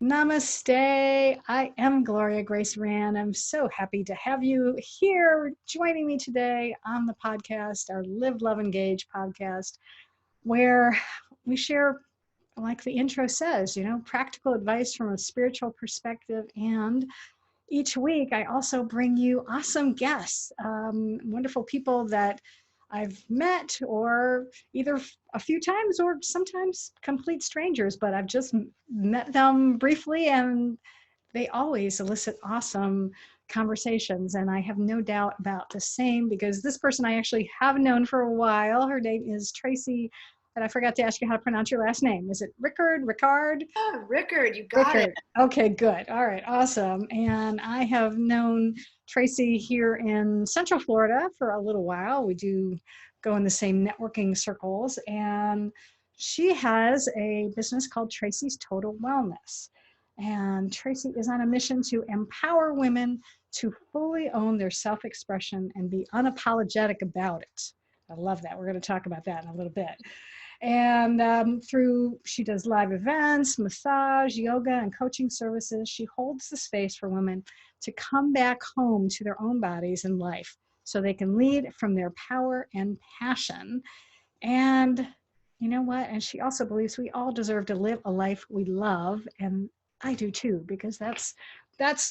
Namaste. I am Gloria Grace Rand. I'm so happy to have you here joining me today on the podcast, our Live, Love, Engage podcast, where we share, like the intro says, practical advice from a spiritual perspective. And each week, I also bring you awesome guests, wonderful people that I've met or either a few times or sometimes complete strangers, but I've just met them briefly and they always elicit awesome conversations. And I have no doubt about the same because this person I actually have known for a while. Her name is Tracy, and I forgot to ask you how to pronounce your last name. Is it Rickard? Rickard? Oh, Rickard, you got it. Rickard. Okay, good. All right, awesome. And I have known Tracy here in Central Florida for a little while. We do go in the same networking circles, and she has a business called Tracy's Total Wellness. And Tracy is on a mission to empower women to fully own their self-expression and be unapologetic about it. I love that. We're going to talk about that in a little bit. And she does live events, massage, yoga, and coaching services. She holds the space for women to come back home to their own bodies and life so they can lead from their power and passion. And you know what? And she also believes we all deserve to live a life we love. And I do too, because that's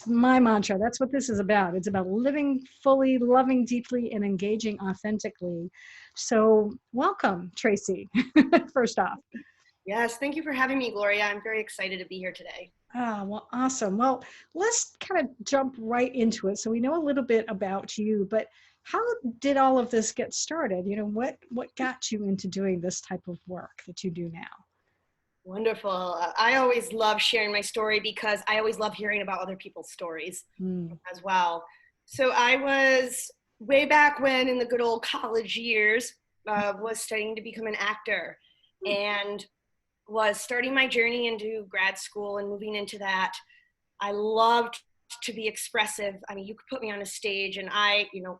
my mantra. That's what this is about. It's about living fully, loving deeply, and engaging authentically. So welcome, Tracy, first off. Yes, thank you for having me, Gloria. I'm very excited to be here today. Ah, well, awesome. Well, let's kind of jump right into it. So we know a little bit about you, but how did all of this get started? What got you into doing this type of work that you do now? Wonderful. I always love sharing my story because I always love hearing about other people's stories as well. So I was way back when in the good old college years, was studying to become an actor and was starting my journey into grad school and moving into that. I loved to be expressive. I mean, you could put me on a stage and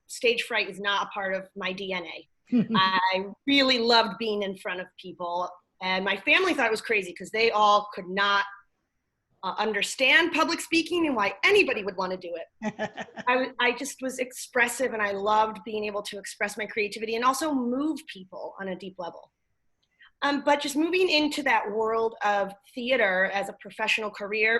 stage fright is not a part of my DNA. I really loved being in front of people. And my family thought it was crazy because they all could not understand public speaking and why anybody would want to do it. I just was expressive and I loved being able to express my creativity and also move people on a deep level. But just moving into that world of theater as a professional career,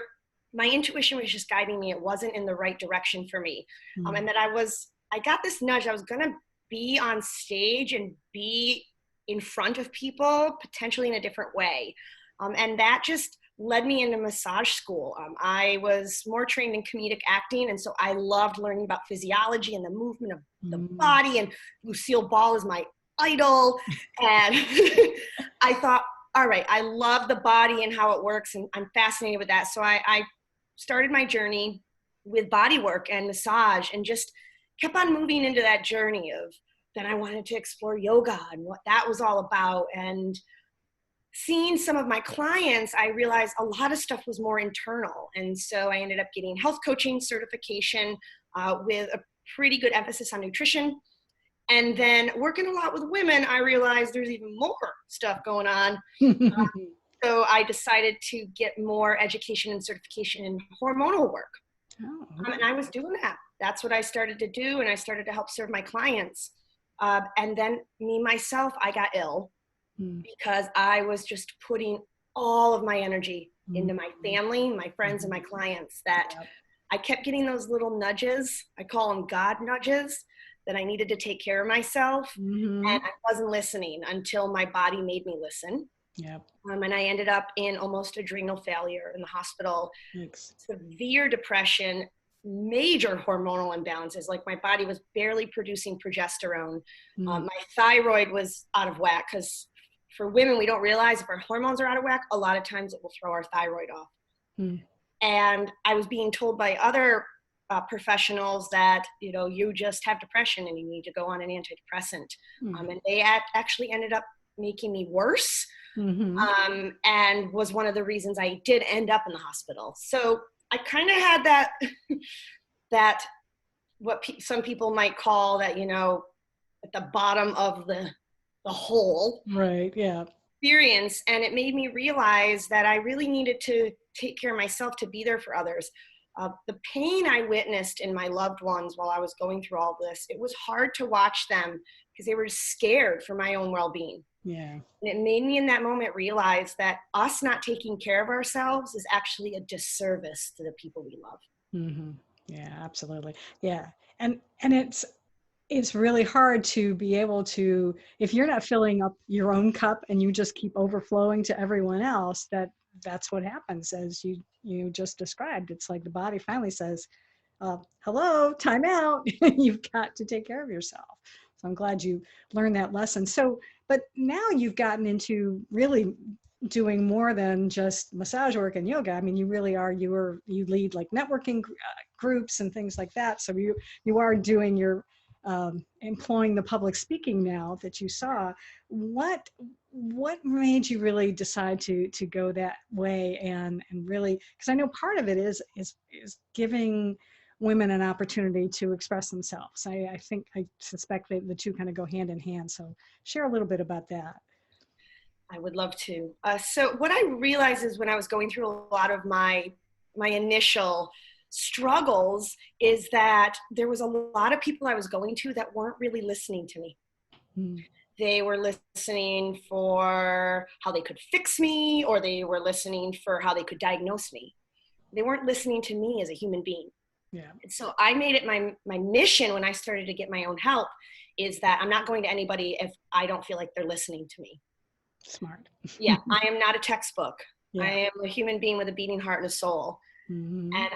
my intuition was just guiding me. It wasn't in the right direction for me. And that I got this nudge. I was going to be on stage and be in front of people, potentially in a different way. And that just led me into massage school. I was more trained in comedic acting, and so I loved learning about physiology and the movement of the body, and Lucille Ball is my idol. And I thought, all right, I love the body and how it works, and I'm fascinated with that. So I started my journey with body work and massage and just kept on moving into that journey of then I wanted to explore yoga and what that was all about. And seeing some of my clients, I realized a lot of stuff was more internal. And so I ended up getting health coaching certification with a pretty good emphasis on nutrition. And then working a lot with women, I realized there's even more stuff going on. So I decided to get more education and certification in hormonal work. And I was doing that. That's what I started to do. And I started to help serve my clients. And then myself, I got ill because I was just putting all of my energy into my family, my friends, and my clients, that I kept getting those little nudges. I call them God nudges, that I needed to take care of myself. And I wasn't listening until my body made me listen. And I ended up in almost adrenal failure in the hospital, severe depression, major hormonal imbalances. Like my body was barely producing progesterone. My thyroid was out of whack, because for women, we don't realize if our hormones are out of whack, a lot of times it will throw our thyroid off. And I was being told by other professionals that, you just have depression and you need to go on an antidepressant. And they actually ended up making me worse. And was one of the reasons I did end up in the hospital. So I kind of had that what some people might call that, at the bottom of the hole. Right. Yeah. Experience. And it made me realize that I really needed to take care of myself, to be there for others. The pain I witnessed in my loved ones while I was going through all this, it was hard to watch them because they were scared for my own well-being. Yeah. And it made me in that moment realize that us not taking care of ourselves is actually a disservice to the people we love. Mm-hmm. Yeah, absolutely. Yeah. And it's really hard to be able to, if you're not filling up your own cup and you just keep overflowing to everyone else, that's what happens, as you just described. It's like the body finally says, hello, time out. You've got to take care of yourself. So I'm glad you learned that lesson. So, but now you've gotten into really doing more than just massage work and yoga. I mean, you really are, you lead like networking groups and things like that. So you are doing your, employing the public speaking now that you saw. What made you really decide to go that way and really, because I know part of it is giving women an opportunity to express themselves. I suspect that the two kind of go hand in hand. So share a little bit about that. I would love to. So what I realized is when I was going through a lot of my initial struggles is that there was a lot of people I was going to that weren't really listening to me. They were listening for how they could fix me, or they were listening for how they could diagnose me. They weren't listening to me as a human being. Yeah. And so I made it my mission when I started to get my own help is that I'm not going to anybody if I don't feel like they're listening to me. Smart. Yeah, I am not a textbook. Yeah. I am a human being with a beating heart and a soul. Mm-hmm. And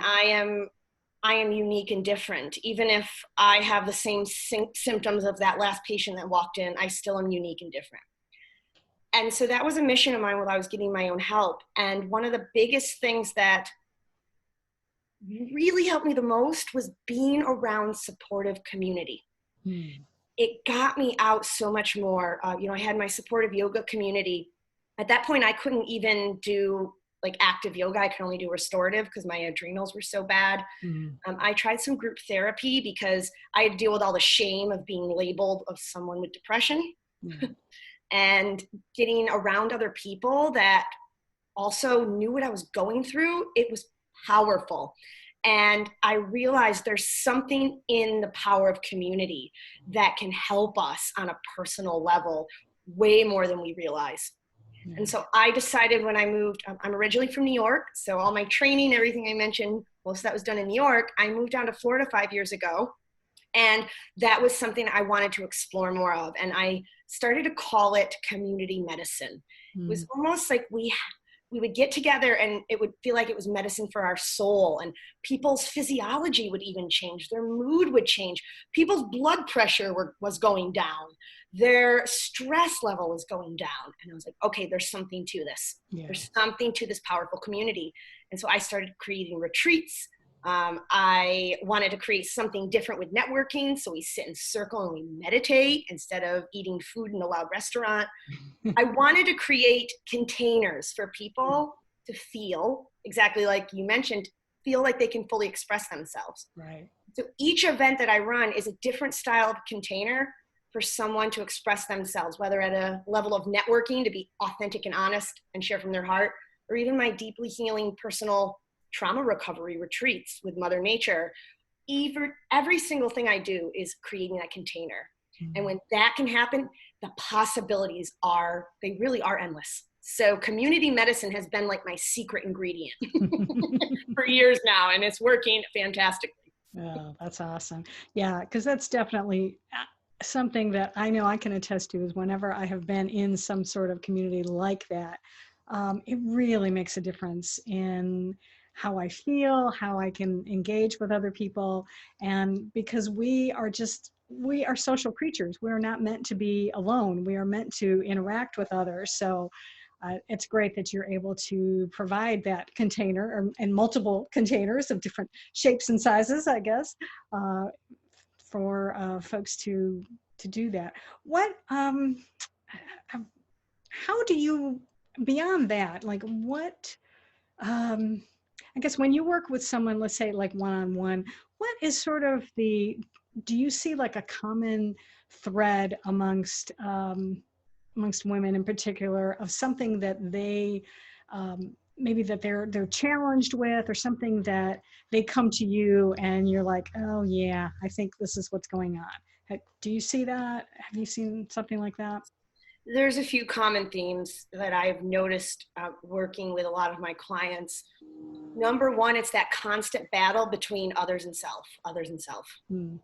I am unique and different. Even if I have the same symptoms of that last patient that walked in, I still am unique and different. And so that was a mission of mine while I was getting my own help. And one of the biggest things that really helped me the most was being around supportive community. It got me out so much more. I had my supportive yoga community. At that point, I couldn't even do like active yoga. I could only do restorative because my adrenals were so bad. I tried some group therapy because I had to deal with all the shame of being labeled of someone with depression. And getting around other people that also knew what I was going through, it was powerful. And I realized there's something in the power of community that can help us on a personal level way more than we realize. And so I decided when I moved, I'm originally from New York, so all my training, everything I mentioned, most of that was done in New York. I moved down to Florida 5 years ago, and that was something I wanted to explore more of. And I started to call it community medicine. It was almost like we would get together and it would feel like it was medicine for our soul, and people's physiology would even change. Their mood would change. People's blood pressure was going down. Their stress level was going down. And I was like, okay, there's something to this. Yeah. There's something to this powerful community. And so I started creating retreats. I wanted to create something different with networking. So we sit in circle and we meditate instead of eating food in a loud restaurant. I wanted to create containers for people to feel, exactly like you mentioned, feel like they can fully express themselves. Right. So each event that I run is a different style of container for someone to express themselves, whether at a level of networking to be authentic and honest and share from their heart, or even my deeply healing personal trauma recovery retreats with Mother Nature. Every single thing I do is creating that container. And when that can happen, the possibilities they really are endless. So community medicine has been like my secret ingredient for years now, and it's working fantastically. Oh, that's awesome. Yeah, because that's definitely something that I know I can attest to is whenever I have been in some sort of community like that, it really makes a difference in how I feel, how I can engage with other people. And because we are social creatures. We are not meant to be alone. We are meant to interact with others. So it's great that you're able to provide that container and multiple containers of different shapes and sizes, I guess, for folks to do that. How do you, beyond that, like what, I guess when you work with someone, let's say like one-on-one, what is sort of do you see like a common thread amongst women in particular of something that they maybe that they're challenged with, or something that they come to you and you're like, oh yeah, I think this is what's going on. Do you see that? Have you seen something like that? There's a few common themes that I've noticed working with a lot of my clients. Number one, it's that constant battle between others and self, others and self. Mm.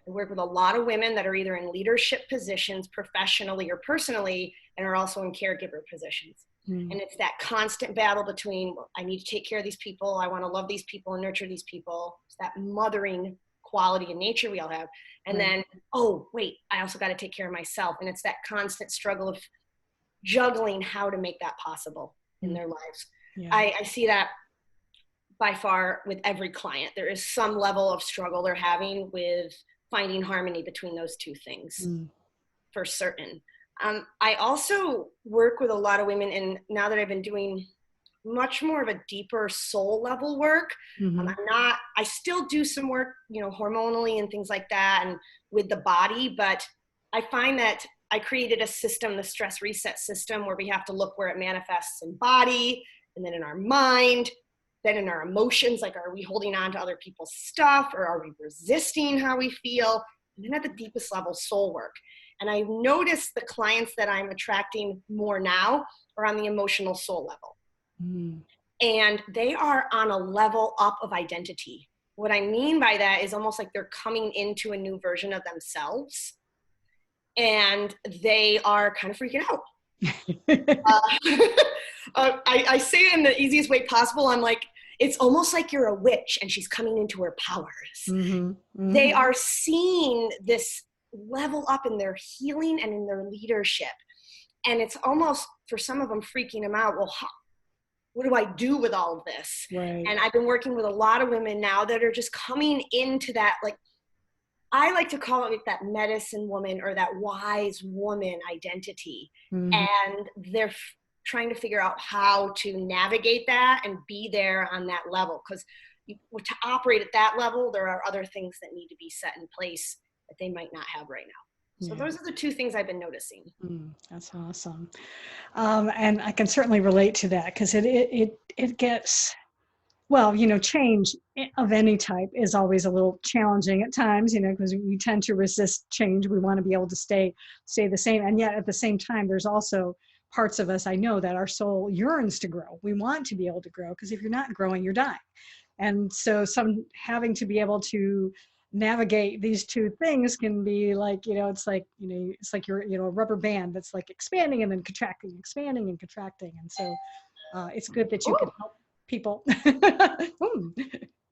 I work with a lot of women that are either in leadership positions professionally or personally, and are also in caregiver positions. And it's that constant battle between, well, I need to take care of these people, I want to love these people and nurture these people. It's that mothering quality and nature we all have. And then, oh, wait, I also got to take care of myself. And it's that constant struggle of juggling how to make that possible in their lives. Yeah. I see that by far with every client. There is some level of struggle they're having with finding harmony between those two things, for certain. I also work with a lot of women, and now that I've been doing much more of a deeper soul level work, I still do some work, hormonally and things like that, and with the body, but I find that I created a system, the stress reset system, where we have to look where it manifests in body, and then in our mind, then in our emotions, like, are we holding on to other people's stuff, or are we resisting how we feel? And then at the deepest level, soul work. And I've noticed the clients that I'm attracting more now are on the emotional soul level. And they are on a level up of identity. What I mean by that is almost like they're coming into a new version of themselves, and they are kind of freaking out. I say it in the easiest way possible. I'm like, it's almost like you're a witch and she's coming into her powers. They are seeing this level up in their healing and in their leadership. And it's almost, for some of them, freaking them out. Well, what do I do with all of this? Right. And I've been working with a lot of women now that are just coming into that, like, I like to call it like that medicine woman or that wise woman identity. And they're trying to figure out how to navigate that and be there on that level. Because to operate at that level, there are other things that need to be set in place that they might not have right now. So those are the two things I've been noticing. That's awesome. And I can certainly relate to that, because it gets, well, change of any type is always a little challenging at times, because we tend to resist change. We want to be able to stay the same. And yet at the same time, there's also parts of us, I know, that our soul yearns to grow. We want to be able to grow, because if you're not growing, you're dying. And so having to be able to navigate these two things can be like, it's like you're, a rubber band that's like expanding and then contracting, expanding and contracting. And so it's good that you can help people.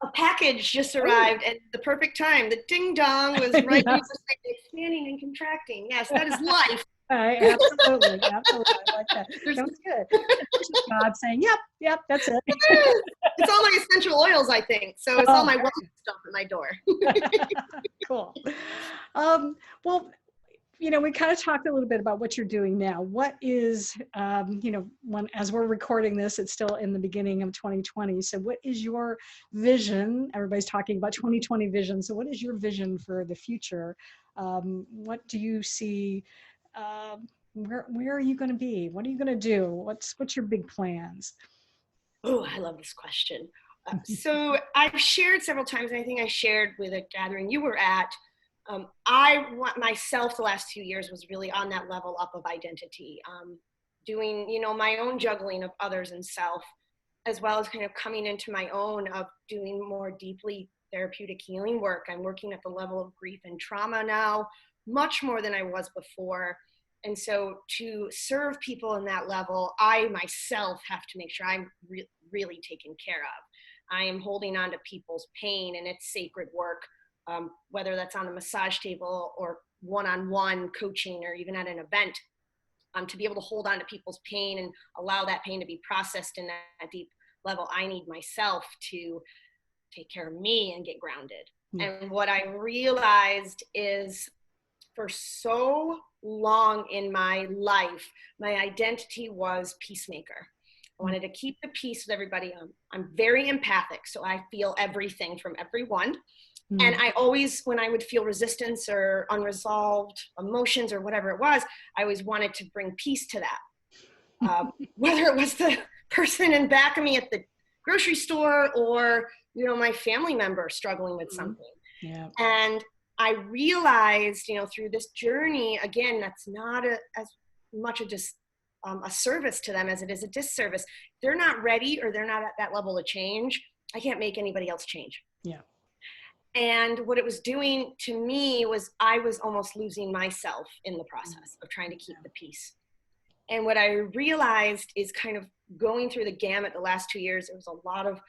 A package just arrived at the perfect time. The ding dong was right when you were saying expanding and contracting. Yes, that is life. Absolutely. I like that. That was good. God saying, yep, that's it. It's all my essential oils, I think. So it's all my wellness stuff at my door. Cool. Well, we kind of talked a little bit about what you're doing now. What is, as we're recording this, it's still in the beginning of 2020. So what is your vision? Everybody's talking about 2020 vision. So what is your vision for the future? What do you see? Where are you going to be? What are you going to do? What's your big plans? Oh, I love this question. So I've shared several times, and I think I shared with a gathering you were at, I want myself, the last 2 years was really on that level up of identity, doing, my own juggling of others and self, as well as kind of coming into my own of doing more deeply therapeutic healing work. I'm working at the level of grief and trauma now, much more than I was before. And so to serve people in that level, I myself have to make sure I'm really taken care of. I am holding on to people's pain, and it's sacred work, whether that's on a massage table or one-on-one coaching or even at an event, to be able to hold on to people's pain and allow that pain to be processed in that deep level. I need myself to take care of me and get grounded. And what I realized is, for so long in my life, my identity was peacemaker. I wanted to keep the peace with everybody. I'm very empathic, so I feel everything from everyone. And I always, when I would feel resistance or unresolved emotions or whatever it was, I always wanted to bring peace to that. Whether it was the person in back of me at the grocery store, or, you know, my family member struggling with something. Yeah. And I realized, you know, through this journey, again, that's not as much just a service to them as it is a disservice. They're not ready, or they're not at that level of change. I can't make anybody else change. Yeah. And what it was doing to me was I was almost losing myself in the process of trying to keep the peace. And what I realized is, kind of going through the gamut the last 2 years, there was a lot of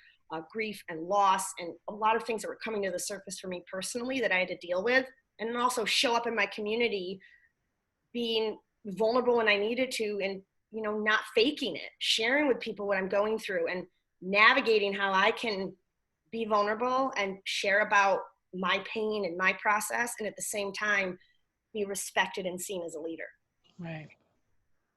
grief and loss, and a lot of things that were coming to the surface for me personally that I had to deal with, and then also show up in my community being vulnerable when I needed to, and, you know, not faking it, sharing with people what I'm going through, and navigating how I can be vulnerable and share about my pain and my process, and at the same time be respected and seen as a leader. Right.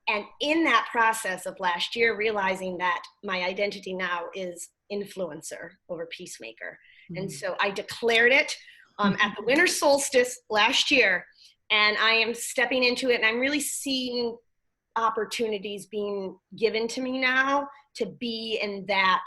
And in that process of last year, realizing that my identity now is influencer over peacemaker. And so I declared it at the winter solstice last year, and I am stepping into it, and I'm really seeing opportunities being given to me now to be in that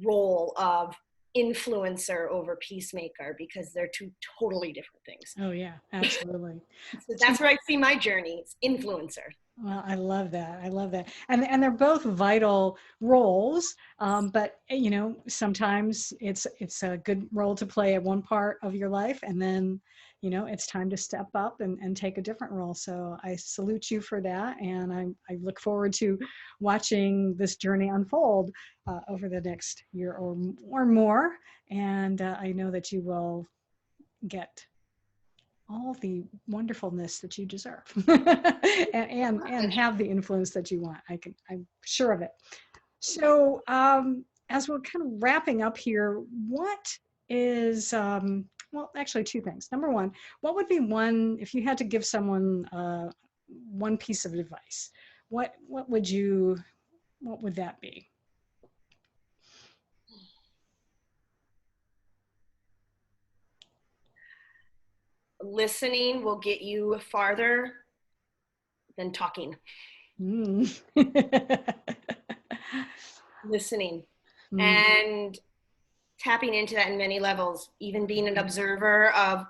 role of influencer over peacemaker, because they're two totally different things. Oh yeah, absolutely. So that's where I see my journey. It's influencer. Well, I love that. I love that. And they're both vital roles. But you know, sometimes it's a good role to play at one part of your life, and then, you know, it's time to step up and take a different role. So I salute you for that. And I look forward to watching this journey unfold over the next year or more. And I know that you will get all the wonderfulness that you deserve and have the influence that you want. I'm sure of it. So as we're kind of wrapping up here, what is, well, actually two things. Number one, what would be one, if you had to give someone one piece of advice, what would that be? Listening will get you farther than talking. Listening and tapping into that in many levels, even being an observer of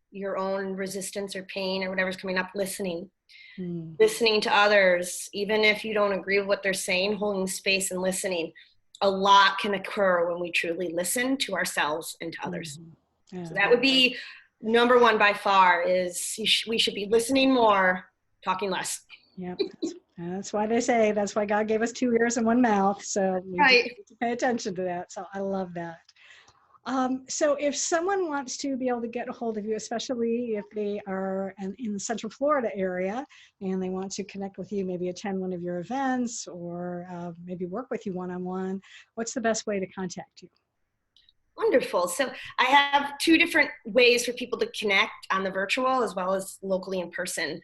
your own resistance or pain or whatever's coming up, listening to others, even if you don't agree with what they're saying, holding space and listening. A lot can occur when we truly listen to ourselves and to others. Yeah. So that would be number one by far, is we should be listening more, talking less. Yep. That's why they say, that's why God gave us 2 ears and 1 mouth. So we need to pay attention to that. So I love that. So if someone wants to be able to get a hold of you, especially if they are in the Central Florida area and they want to connect with you, maybe attend one of your events, or maybe work with you one-on-one, what's the best way to contact you? Wonderful. So I have 2 different ways for people to connect on the virtual as well as locally in person.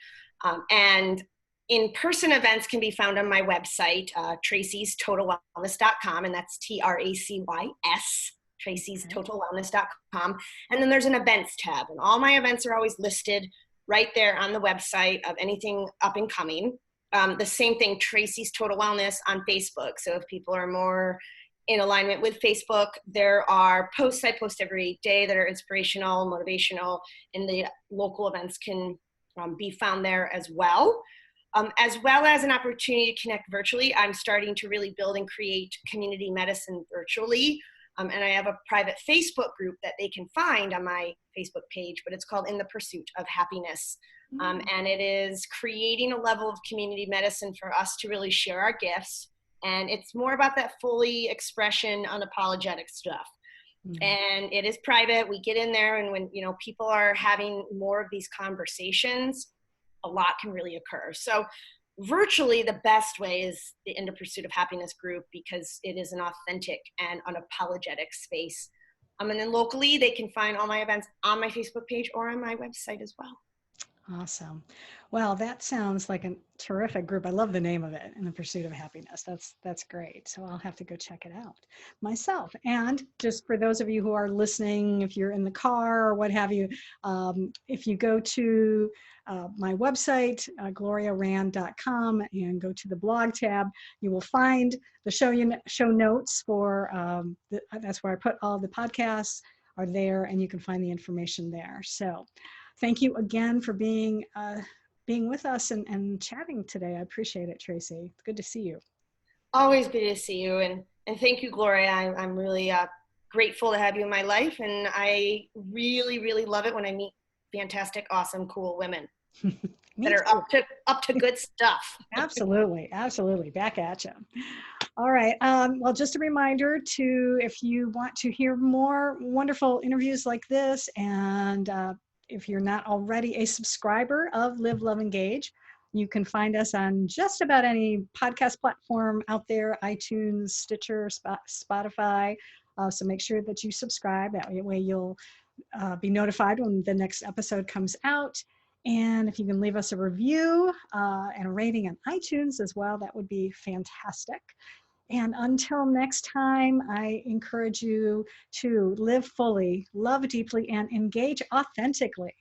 And in-person events can be found on my website, TracysTotalWellness.com, and that's TRACYS, TracysTotalWellness.com. And then there's an events tab, and all my events are always listed right there on the website of anything up and coming. The same thing, Tracys Total Wellness on Facebook. So if people are more in alignment with Facebook, there are posts I post every day that are inspirational, motivational, and the local events can be found there as well. As well as an opportunity to connect virtually. I'm starting to really build and create community medicine virtually. And I have a private Facebook group that they can find on my Facebook page, but it's called In the Pursuit of Happiness. And it is creating a level of community medicine for us to really share our gifts. And it's more about that fully expression, unapologetic stuff. And it is private. We get in there, and when, you know, people are having more of these conversations, a lot can really occur. So virtually the best way is the In the Pursuit of Happiness group, because it is an authentic and unapologetic space. And then locally, they can find all my events on my Facebook page or on my website as well. Awesome. Well, that sounds like a terrific group. I love the name of it, In the Pursuit of Happiness. That's great. So I'll have to go check it out myself. And just for those of you who are listening, if you're in the car or what have you, if you go to my website, gloriarand.com, and go to the blog tab, you will find the show notes for, that's where I put all the podcasts are there, and you can find the information there. So thank you again for being with us and chatting today. I appreciate it, Tracy. It's good to see you. Always good to see you. And thank you, Gloria. I'm really grateful to have you in my life. And I really, really love it when I meet fantastic, awesome, cool women that are up to good stuff. Absolutely. Absolutely. Back at you. All right. Well, just a reminder to, if you want to hear more wonderful interviews like this, and if you're not already a subscriber of Live, Love, Engage, you can find us on just about any podcast platform out there, iTunes, Stitcher, Spotify. So make sure that you subscribe. That way you'll be notified when the next episode comes out. And if you can leave us a review and a rating on iTunes as well, that would be fantastic. And until next time, I encourage you to live fully, love deeply, and engage authentically.